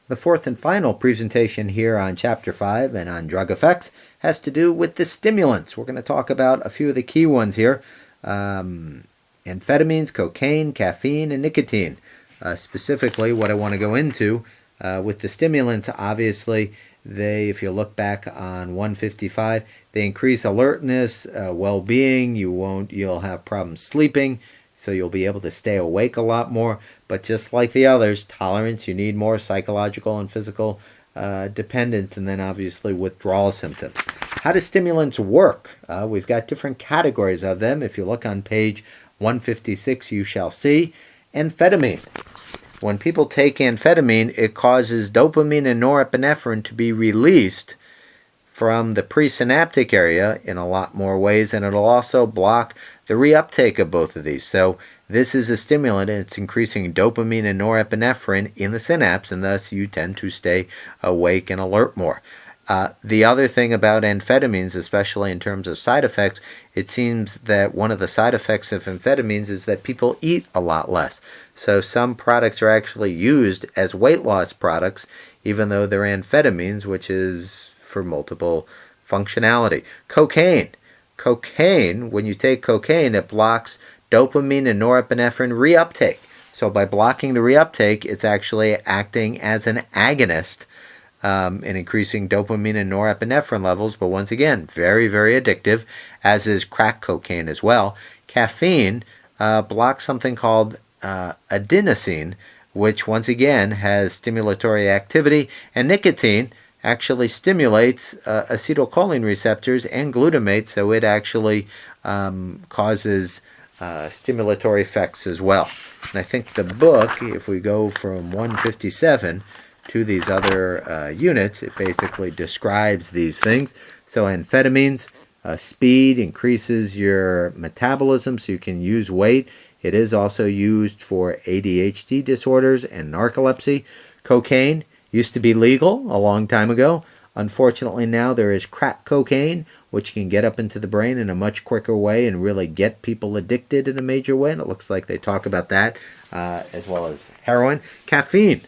The fourth and final presentation here on Chapter 5 and on drug effects has to do with the stimulants. We're going to talk about a few of the key ones here. Amphetamines, cocaine, caffeine, and nicotine. Specifically, what I want to go into with the stimulants, obviously, if you look back on 155, they increase alertness, well-being. You'll have problems sleeping, so you'll be able to stay awake a lot more. But just like the others, tolerance, you need more psychological and physical dependence, and then obviously withdrawal symptoms. How do stimulants work? We've got different categories of them. If you look on page 156, you shall see amphetamine. When people take amphetamine, it causes dopamine and norepinephrine to be released from the presynaptic area in a lot more ways, and it'll also block the reuptake of both of these. So this is a stimulant, and it's increasing dopamine and norepinephrine in the synapse, and thus you tend to stay awake and alert more. The other thing about amphetamines, especially in terms of side effects, it seems that one of the side effects of amphetamines is that people eat a lot less. So some products are actually used as weight loss products, even though they're amphetamines, which is for multiple functionality. Cocaine. Cocaine, when you take cocaine, it blocks dopamine and norepinephrine reuptake. So by blocking the reuptake, it's actually acting as an agonist in increasing dopamine and norepinephrine levels. But once again, very, very addictive, as is crack cocaine as well. Caffeine blocks something called adenosine, which once again has stimulatory activity. And nicotine actually stimulates acetylcholine receptors and glutamate, so it actually causes stimulatory effects as well. And I think the book, if we go from 157 to these other units, it basically describes these things. So amphetamines, speed increases your metabolism so you can use weight. It is also used for ADHD disorders and narcolepsy. Cocaine used to be legal a long time ago. Unfortunately, now there is crack cocaine, which can get up into the brain in a much quicker way and really get people addicted in a major way. And it looks like they talk about that as well as heroin. Caffeine.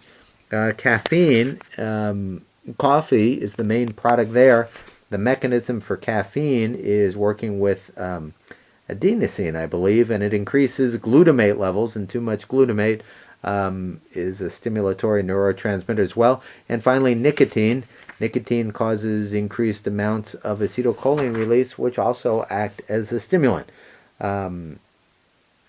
Coffee is the main product there. The mechanism for caffeine is working with adenosine, I believe, and it increases glutamate levels, and too much glutamate is a stimulatory neurotransmitter as well. And finally, nicotine. Nicotine causes increased amounts of acetylcholine release, which also act as a stimulant. In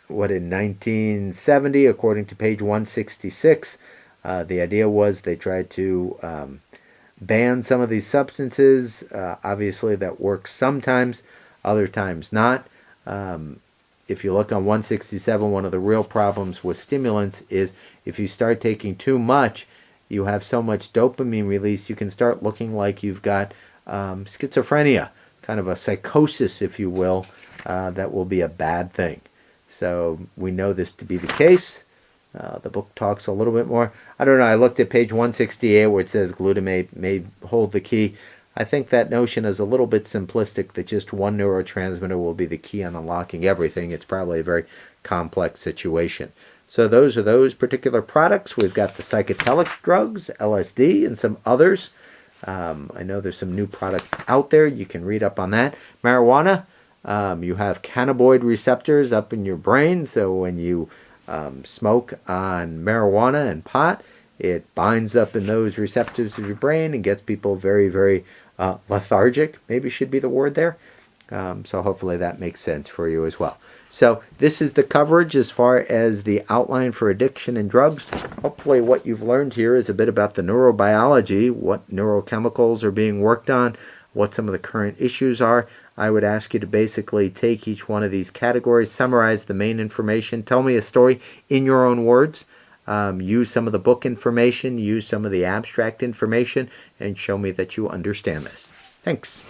1970, according to page 166, the idea was they tried to ban some of these substances. Obviously, that works sometimes, other times not. If you look on 167, one of the real problems with stimulants is if you start taking too much, you have so much dopamine release, you can start looking like you've got schizophrenia, kind of a psychosis, if you will, that will be a bad thing. So we know this to be the case. The book talks a little bit more. I don't know, I looked at page 168 where it says glutamate may hold the key. I think that notion is a little bit simplistic, that just one neurotransmitter will be the key on unlocking everything. It's probably a very complex situation. So those are those particular products. We've got the psychedelic drugs, LSD, and some others. I know there's some new products out there. You can read up on that. Marijuana, you have cannabinoid receptors up in your brain. So when you smoke on marijuana and pot, it binds up in those receptors of your brain and gets people very, very lethargic, maybe should be the word there. So hopefully that makes sense for you as well. So this is the coverage as far as the outline for addiction and drugs. Hopefully what you've learned here is a bit about the neurobiology, what neurochemicals are being worked on, what some of the current issues are. I would ask you to basically take each one of these categories, summarize the main information, tell me a story in your own words, use some of the book information, use some of the abstract information, and show me that you understand this. Thanks.